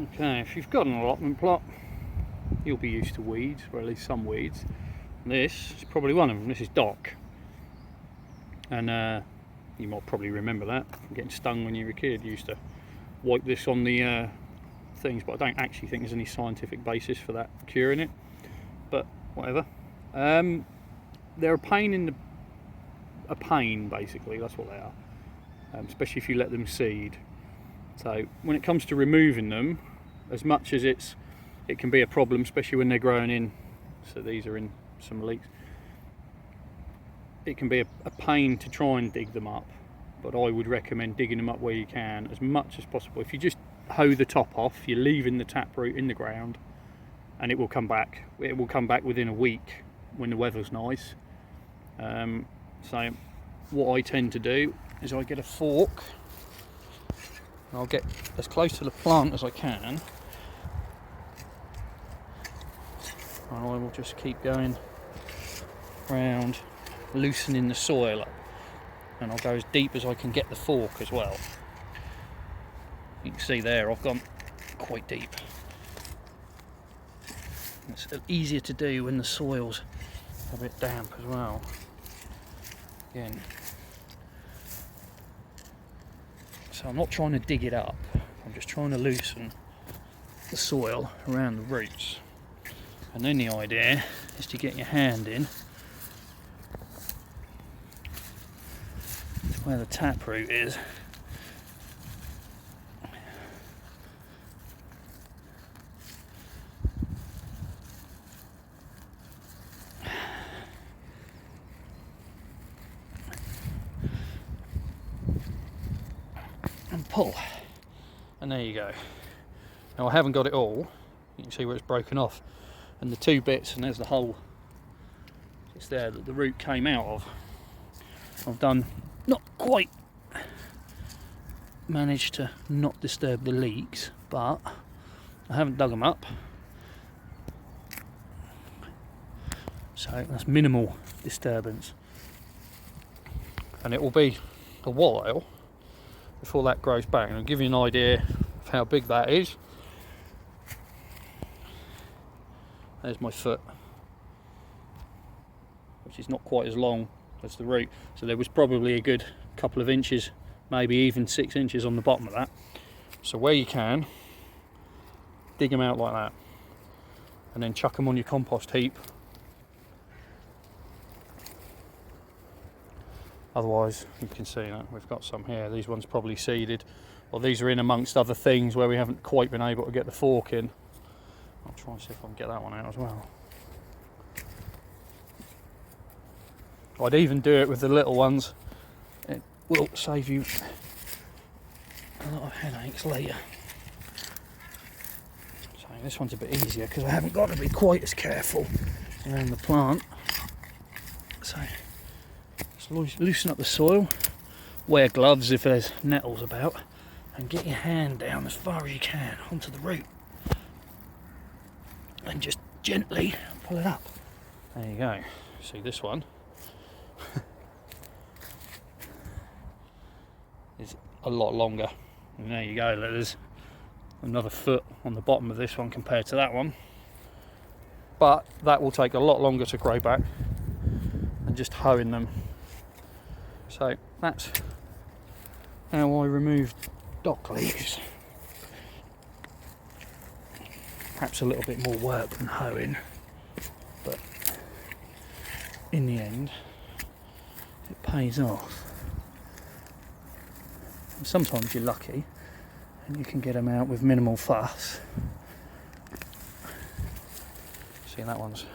Okay, if you've got an allotment plot, you'll be used to weeds, or at least some weeds. This is probably one of them. This is dock, and you might probably remember that from getting stung when you were a kid. You used to wipe this on the things, but I don't actually think there's any scientific basis for that curing it. But whatever. They're a pain basically. That's what they are. Especially if you let them seed. So when it comes to removing them, as much as it can be a problem, especially when they're growing in, so these are in some leeks, it can be a pain to try and dig them up, but I would recommend digging them up where you can as much as possible. If you just hoe the top off, you're leaving the taproot in the ground, and it will come back. It will come back within a week when the weather's nice. So what I tend to do is I get a fork, and I'll get as close to the plant as I can, and I will just keep going round, loosening the soil up, and I'll go as deep as I can get the fork as well. You can see there I've gone quite deep. It's easier to do when the soil's a bit damp as well. Again, so I'm not trying to dig it up, I'm just trying to loosen the soil around the roots. And then the idea is to get your hand in to where the taproot is, and pull, and there you go. Now I haven't got it all, you can see where it's broken off, and the two bits, and there's the hole just there that the root came out of. I've done, not quite managed to not disturb the leeks, but I haven't dug them up, so that's minimal disturbance, and it will be a while before that grows back. And I'll give you an idea of how big that is. There's my foot, which is not quite as long as the root, so there was probably a good couple of inches, maybe even 6 inches on the bottom of that. So where you can, dig them out like that, and then chuck them on your compost heap. Otherwise, you can see that we've got some here. These ones probably seeded, or these are in amongst other things where we haven't quite been able to get the fork in. I'll try and see if I can get that one out as well. I'd even do it with the little ones. It will save you a lot of headaches later. So this one's a bit easier because I haven't got to be quite as careful around the plant. So just loosen up the soil, wear gloves if there's nettles about, and get your hand down as far as you can onto the root, and just gently pull it up. There you go. See, this one is a lot longer, and there you go, there's another foot on the bottom of this one compared to that one, but that will take a lot longer to grow back than just hoeing them. So that's how I removed dock leaves. Perhaps a little bit more work than hoeing, but in the end it pays off. And sometimes you're lucky and you can get them out with minimal fuss. See, that one's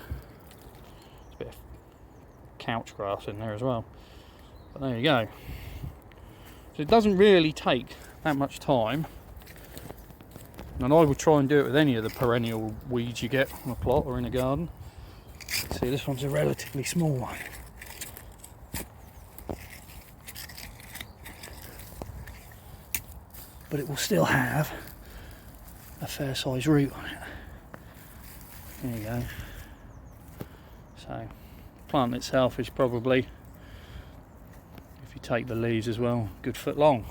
a bit of couch grass in there as well. But there you go. So it doesn't really take that much time, and I would try and do it with any of the perennial weeds you get on a plot or in a garden. See, this one's a relatively small one, but it will still have a fair size root on it. There you go. So the plant itself is probably, if you take the leaves as well, a good foot long.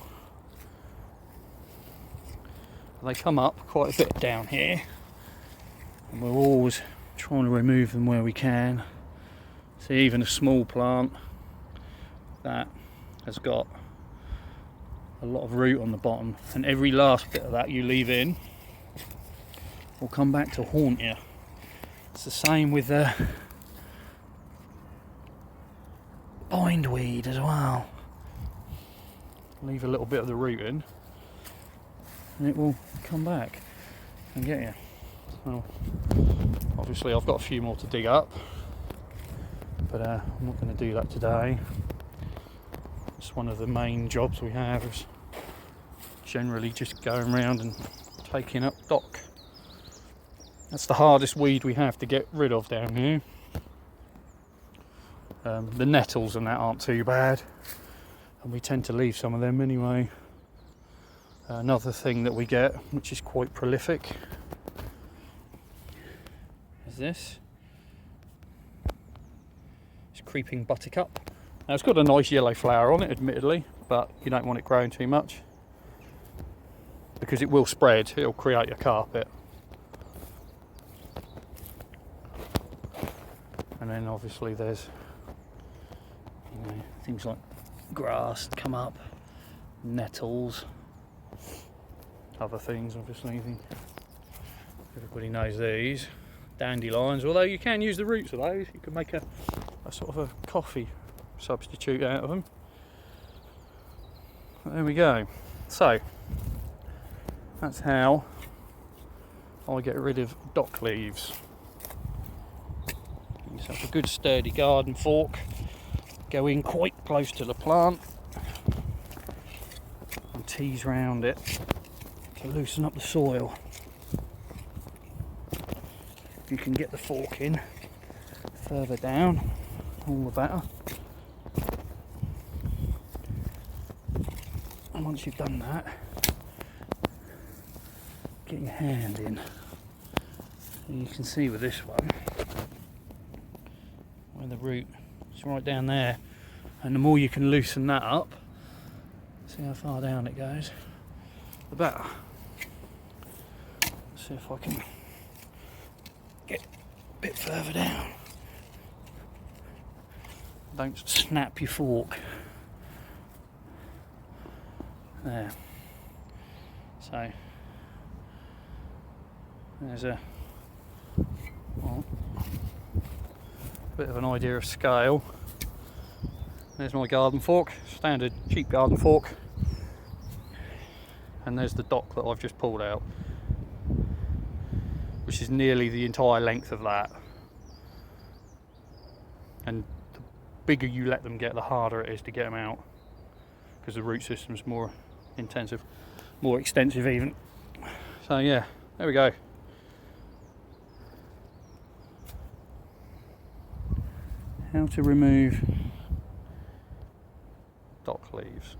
They come up quite a bit down here, and we're always trying to remove them where we can. See, even a small plant that has got a lot of root on the bottom, and every last bit of that you leave in will come back to haunt you. It's the same with the bindweed as well. Leave a little bit of the root in and it will come back and get you. Well, obviously I've got a few more to dig up, but I'm not going to do that today. It's one of the main jobs we have, is generally just going around and taking up dock. That's the hardest weed we have to get rid of down here. The nettles and that aren't too bad, and we tend to leave some of them anyway. Another thing that we get, which is quite prolific, is this. It's creeping buttercup. Now it's got a nice yellow flower on it, admittedly, but you don't want it growing too much because it will spread, it'll create a carpet. And then obviously there's, you know, things like grass come up, nettles, other things obviously. Everybody knows these. Dandelions, although you can use the roots of those, you can make a sort of a coffee substitute out of them. There we go. So that's how I get rid of dock leaves. Get yourself a good sturdy garden fork, go in quite close to the plant and tease round it to loosen up the soil. If you can get the fork in further down, all the better. And once you've done that, get your hand in. And you can see with this one where the root is right down there, and the more you can loosen that up, see how far down it goes, the better. Let's see if I can get a bit further down. Don't snap your fork. There. So there's a bit of an idea of scale. There's my garden fork, standard cheap garden fork, and there's the dock that I've just pulled out, which is nearly the entire length of that. And the bigger you let them get, the harder it is to get them out, because the root system's more intensive, more extensive even. So yeah, there we go. How to remove dock leaves.